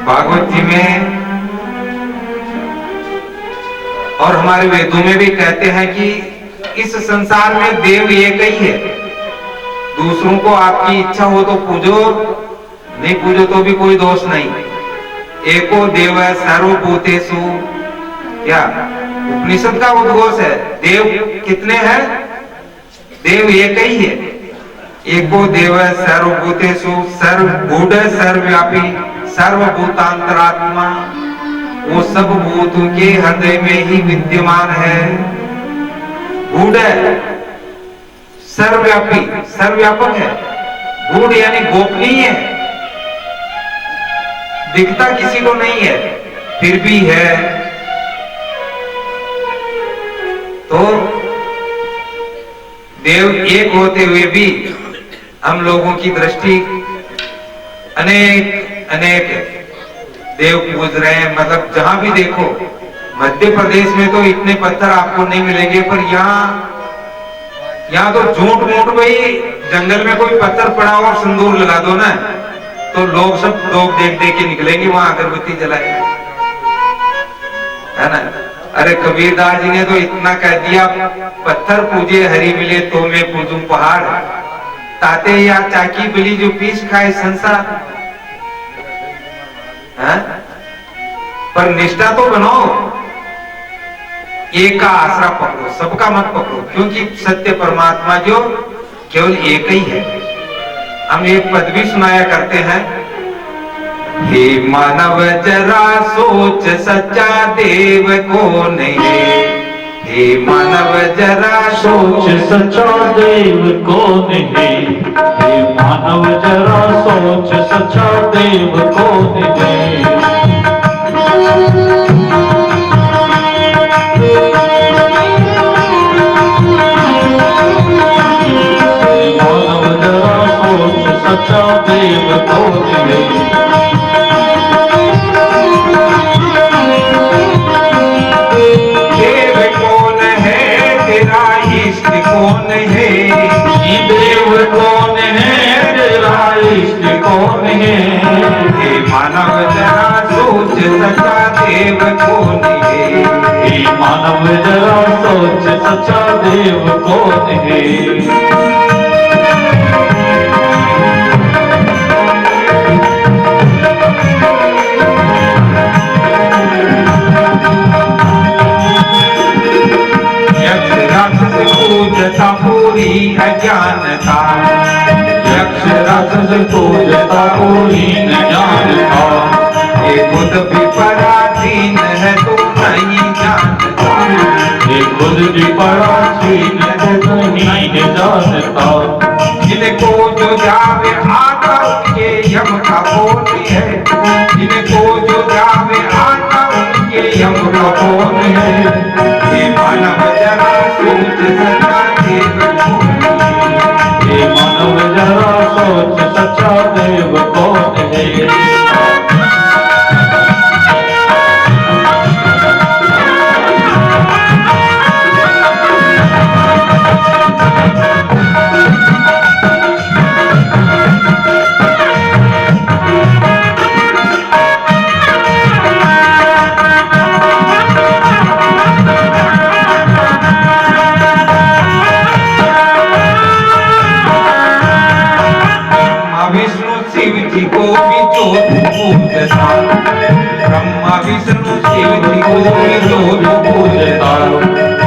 भागवत जी में और हमारे वेदों में भी कहते हैं कि इस संसार में देव एक ही है। दूसरों को आपकी इच्छा हो तो पूजो, नहीं पूजो तो भी कोई दोष नहीं। एको देव सर्वभूतेषु, क्या उपनिषद का उद्घोष है। देव कितने हैं? देव एक ही है। एको देव सर्वभूतेषु सर्वगूढ़ सर्वव्यापी सर्वभूतांतरात्मा। वो सब भूतों के हृदय में ही विद्यमान है। गूढ़ सर्वव्यापी, सर्वव्यापक है। गूढ़ यानी गोपनीय है, दिखता किसी को नहीं है, फिर भी है। तो देव एक होते हुए भी हम लोगों की दृष्टि अनेक अनेक देव पूज रहे हैं। मतलब जहां भी देखो, मध्य प्रदेश में तो इतने पत्थर आपको नहीं मिलेंगे, पर यहाँ तो झूठ मूठ भाई, जंगल में कोई पत्थर पड़ा हो और सिंदूर लगा दो ना, तो लोग देख देख के निकलेंगे वहां अगरबत्ती जलाए, है ना। अरे कबीरदास जी ने तो इतना कह दिया, पत्थर पूजे हरि मिले तो मैं पूजूं पहाड़, ताते या चाकी बिली जो पीस खाए संसार। है? पर निष्ठा तो बनाओ, एक का आसरा पकड़ो, सबका मत पकड़ो, क्योंकि सत्य परमात्मा जो केवल एक ही है। हम एक पद भी सुनाया करते हैं, हे मानव जरा सोच सच्चा देव कौन है। हे मानव जरा सोच सच्चा देव कौन है। हे मानव जरा सोच सच्चा देव कौन है। मानव जरा सोच सच्चा देव कौन है। देव कौन है तेरा इष्ट कौन है। देव कौन है तेरा इष्ट कौन है। हे मानव जरा सोच सच्चा देव कौन है। हे मानव जरा सोच सच्चा देव कौन है। पूजता पूरी अज्ञानता, यक्ष राक्षस पूजता पूरी अज्ञानता। ये खुद भी पराधीन है तू नहीं जानता। ये खुद भी पराधीन है तू नहीं जानता। जिनको जो जावे आता उनके यम का कौन है। जिनको जो जावे आता उनके यम का कौन है। ये मानव जरा सोच सच्चा देव कौन है। ये मानव जरा सोच सच्चा देव कौन है। ब्रह्मा विष्णु शिव जी को भी जो पूजता।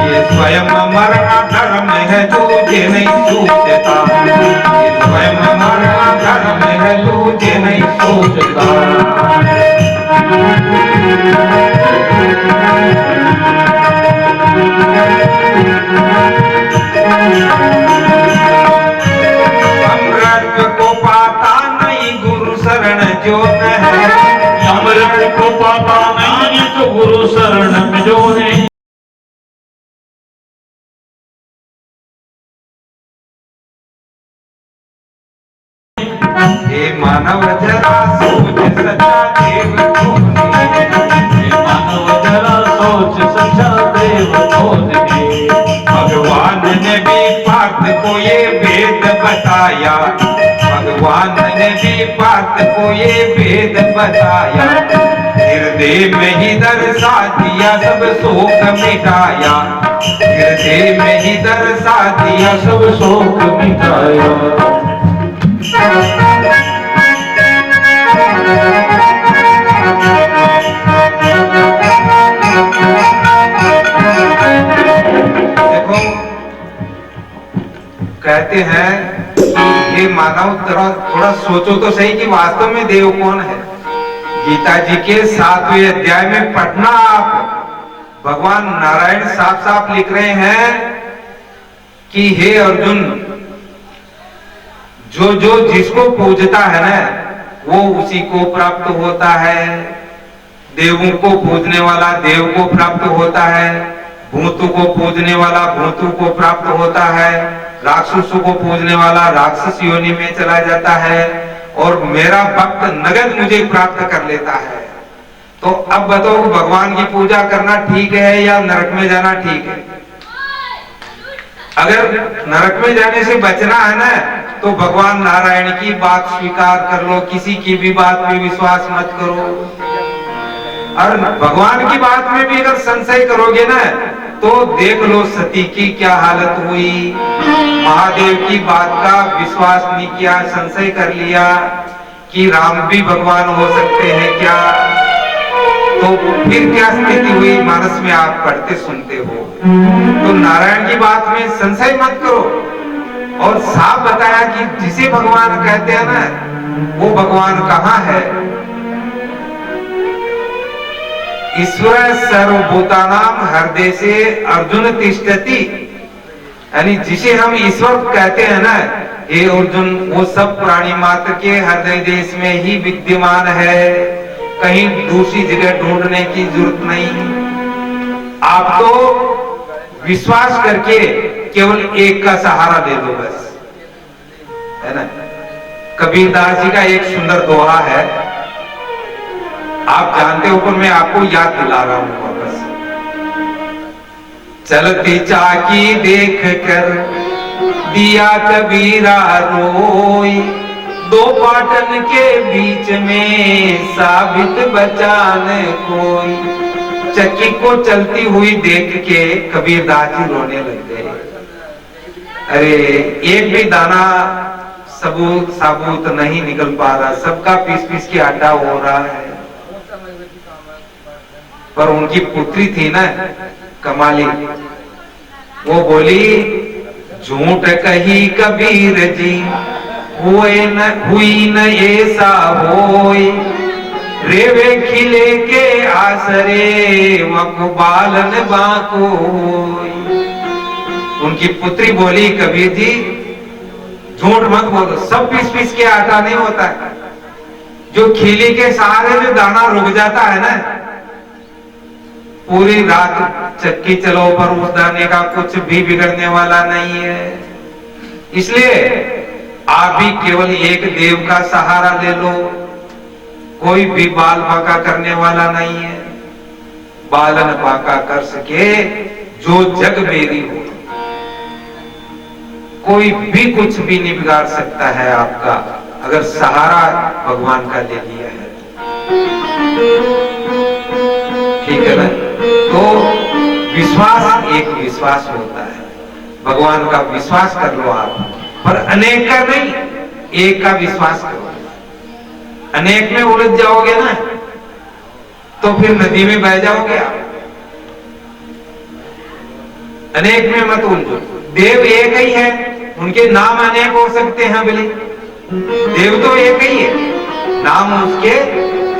ये स्वयं मरना धर्म है तुझे नहीं सूझता। ये स्वयं मरना धर्म है तुझे नहीं सूझता। जो न है, अमृत को पाता नहीं तो गुरु शरण में जो है। हे मानव जरा सोच सच्चा देव कौन है, हे मानव जरा सोच सच्चा देव कौन है। भगवान ने भी पार्थ को ये वेद बताया, भगवान ने भी पार्थ को ये वेद बताया, हृदय में ही दर्शा दिया सब शोक मिटाया, हृदय में ही दर्शा दिया सब शोक मिटाया। देखो कहते हैं कि हे मानव थोड़ा सोचो तो सही कि वास्तव में देव कौन है। गीता जी के 7वें अध्याय में पढ़ना आप, भगवान नारायण साफ साफ लिख रहे हैं कि हे अर्जुन, जो जो जिसको पूजता है ना वो उसी को प्राप्त होता है। देवों को पूजने वाला देव को प्राप्त होता है, भूतों को पूजने वाला भूतों को प्राप्त होता है, राक्षसों को पूजने वाला राक्षस योनि में चला जाता है, और मेरा भक्त नगद मुझे प्राप्त कर लेता है। तो अब बताओ भगवान की पूजा करना ठीक है या नरक में जाना ठीक है? अगर नरक में जाने से बचना है ना तो भगवान नारायण की बात स्वीकार कर लो, किसी की भी बात में विश्वास मत करो। और भगवान की बात में भी अगर संशय करोगे ना तो देख लो सती की क्या हालत हुई। महादेव की बात का विश्वास नहीं किया, संशय कर लिया कि राम भी भगवान हो सकते हैं क्या, तो फिर क्या स्थिति हुई मानस में आप पढ़ते सुनते हो। तो नारायण की बात में संशय मत करो, और साफ बताया कि जिसे भगवान कहते हैं ना वो भगवान कहाँ है। ईश्वर सर्वभूतानां हृदय से अर्जुन तिष्ठति, यानी जिसे हम ईश्वर कहते हैं ना, हे अर्जुन वो सब प्राणी मात्र के हृदय देश में ही विद्यमान है, कहीं दूसरी जगह ढूंढने की जरूरत नहीं। आप तो विश्वास करके केवल एक का सहारा ले लो बस, है ना। कबीरदास जी का एक सुंदर दोहा है, आप जानते हो पर मैं आपको याद दिला रहा हूं वापस। चलती चाकी देख कर दिया कबीरा रोई, दो पाटन के बीच में साबित बचान कोई। चक्की को चलती हुई देख के कबीरदास जी रोने लग गए। अरे एक भी दाना साबुत नहीं निकल पा रहा, सबका पीस पीस के आटा हो रहा है। पर उनकी पुत्री थी ना कमाली, वो बोली झूठ कही कबीर जी, हुई न ऐसा होई, रेवे खिले के आसरे मकबालन बाकोई। उनकी पुत्री बोली कबीर जी झूठ मत बोलो, सब पीस पीस के आटा नहीं होता है, जो खिली के सहारे जो दाना रुक जाता है ना, पूरी रात चक्की चलो पर उस दाने का कुछ भी बिगड़ने वाला नहीं है। इसलिए आप भी केवल एक देव का सहारा ले लो, कोई भी बाल बांका करने वाला नहीं है। बालन बांका कर सके जो जग मेरी हो, कोई भी कुछ भी नहीं बिगाड़ सकता है आपका, अगर सहारा भगवान का ले लिया है। ठीक है ना। तो विश्वास एक विश्वास होता है, भगवान का विश्वास कर लो आप, पर अनेक का नहीं, एक का विश्वास करो। अनेक में उलझ जाओगे ना तो फिर नदी में बह जाओगे आप। अनेक में मत उलझो, देव एक ही है, उनके नाम अनेक हो सकते हैं बोले, देव तो एक ही है, नाम उसके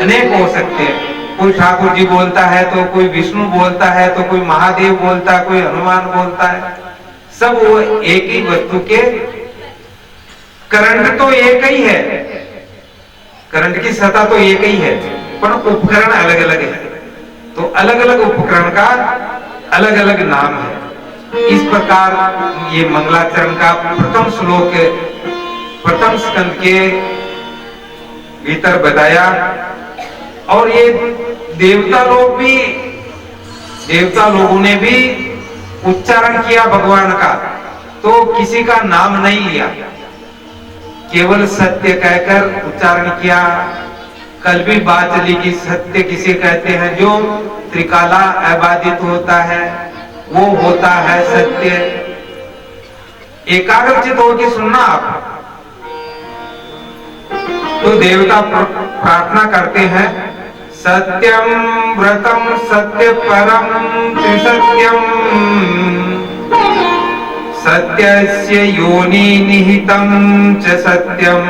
अनेक हो सकते हैं। कोई ठाकुर जी बोलता है तो कोई विष्णु बोलता है तो कोई महादेव बोलता है, कोई हनुमान बोलता है, सब वो एक ही वस्तु के करंट तो एक ही है, करंट की सतह तो एक ही है, पर उपकरण अलग अलग है। तो अलग अलग उपकरण का अलग अलग नाम है। इस प्रकार ये मंगलाचरण का प्रथम श्लोक प्रथम स्कंद के भीतर बताया। और ये देवता लोगों ने भी उच्चारण किया भगवान का, तो किसी का नाम नहीं लिया, केवल सत्य कहकर उच्चारण किया। कल भी बात चली कि सत्य किसे कहते हैं, जो त्रिकाला अबाधित होता है, वो होता है सत्य। एकाग्रचित होकर सुनना आप। तो देवता प्रार्थना करते हैं, सत्यम व्रतम सत्य परम त्रिसत्यम सत्यस्य योनि निहितं च सत्यम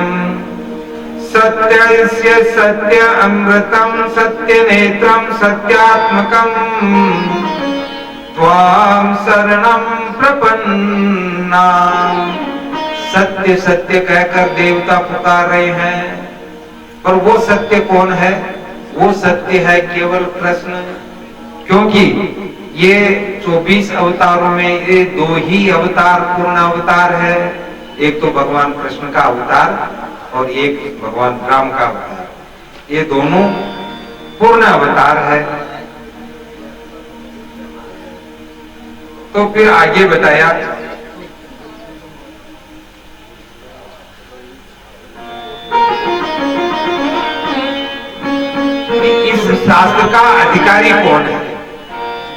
सत्यस्य सत्य अमृतं सत्य नेत्रं सत्यात्मकं त्वां शरणं प्रपन्ना। सत्य सत्य कहकर देवता पुकार रहे हैं, पर वो सत्य कौन है? वो सत्य है केवल कृष्ण। क्योंकि ये 24 अवतारों में ये 2 ही अवतार पूर्ण अवतार है। एक तो भगवान कृष्ण का अवतार और एक भगवान राम का अवतार। ये दोनों पूर्ण अवतार है। तो फिर आगे बताया, इस शास्त्र का अधिकारी कौन है?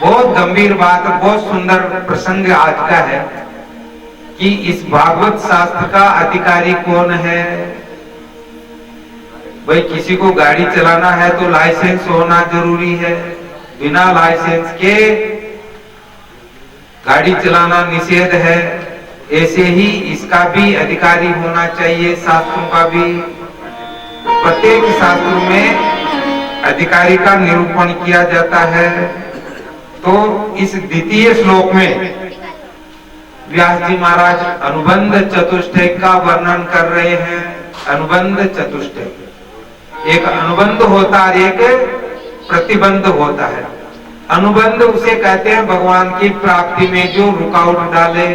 बहुत गंभीर बात, बहुत सुंदर प्रसंग आज का है कि इस भागवत शास्त्र का अधिकारी कौन है। भाई किसी को गाड़ी चलाना है तो लाइसेंस होना जरूरी है, बिना लाइसेंस के गाड़ी चलाना निषेध है। ऐसे ही इसका भी अधिकारी होना चाहिए, शास्त्रों का भी। प्रत्येक शास्त्र में अधिकारी का निरूपण किया जाता है। तो इस द्वितीय श्लोक में व्यास जी महाराज अनुबंध चतुष्टय का वर्णन कर रहे हैं। अनुबंध चतुष्टय, एक अनुबंध होता है, एक प्रतिबंध होता है। अनुबंध उसे कहते हैं भगवान की प्राप्ति में जो रुकावट डाले।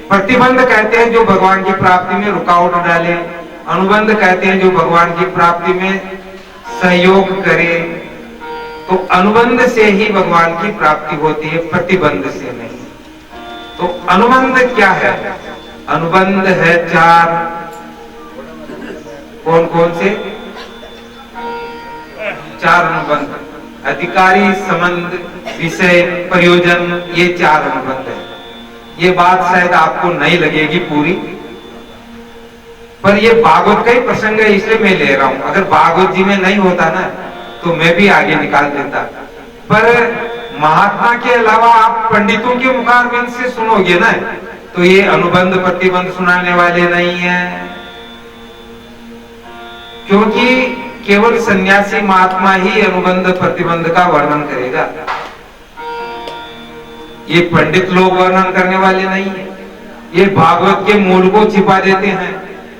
प्रतिबंध कहते हैं जो भगवान की प्राप्ति में रुकावट डाले। अनुबंध कहते हैं जो भगवान की प्राप्ति में सहयोग करे। तो अनुबंध से ही भगवान की प्राप्ति होती है, प्रतिबंध से नहीं। तो अनुबंध क्या है? अनुबंध है 4। कौन कौन से? 4 अनुबंध। अधिकारी, संबंध, विषय, प्रयोजन, ये 4 अनुबंध है। ये बात शायद आपको नहीं लगेगी पूरी, पर ये भागवत का ही प्रसंग है, इसलिए मैं ले रहा हूं। अगर भागवत जी में नहीं होता ना तो मैं भी आगे निकाल देता। पर महात्मा के अलावा आप पंडितों के मुखारबिंद से सुनोगे ना, तो ये अनुबंध प्रतिबंध सुनाने वाले नहीं है। क्योंकि केवल सन्यासी महात्मा ही अनुबंध प्रतिबंध का वर्णन करेगा, ये पंडित लोग वर्णन करने वाले नहीं है। ये भागवत के मूल को छिपा देते हैं।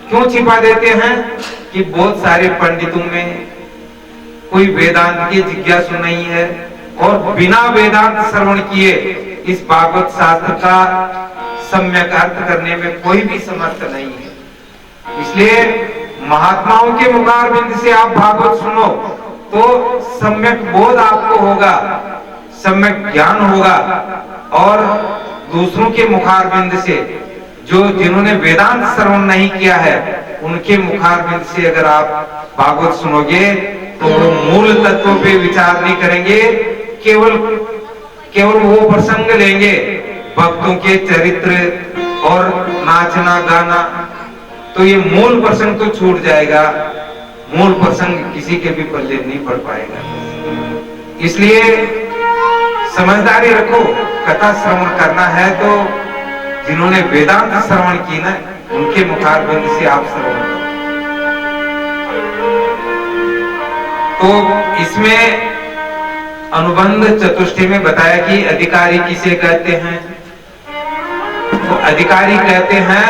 क्यों छिपा देते हैं? कि बहुत सारे पंडितों में कोई वेदांत की जिज्ञासु नहीं है और बिना वेदांत श्रवण किए इस भागवत शास्त्र का सम्यक अर्थ करने में कोई भी समर्थ नहीं है। इसलिए महात्माओं के मुखारबिंद से आप भागवत सुनो तो सम्यक बोध आपको होगा, सम्यक ज्ञान होगा। और दूसरों के मुखारबिंद से, जो जिन्होंने वेदांत श्रवण नहीं किया है, उनके मुखारबिंद से अगर आप भागवत सुनोगे तो वो मूल तत्व पे विचार नहीं करेंगे, केवल वो प्रसंग लेंगे भक्तों के चरित्र और नाचना गाना। तो ये मूल प्रसंग तो छूट जाएगा, मूल प्रसंग किसी के भी पल्ले नहीं पड़ पाएगा। इसलिए समझदारी रखो, कथा श्रवण करना है तो जिन्होंने वेदांत श्रवण की ना, उनके मुखारबिंद से आप श्रवण करो। तो इसमें अनुबंध चतुष्टय में बताया कि अधिकारी किसे कहते हैं। तो अधिकारी कहते हैं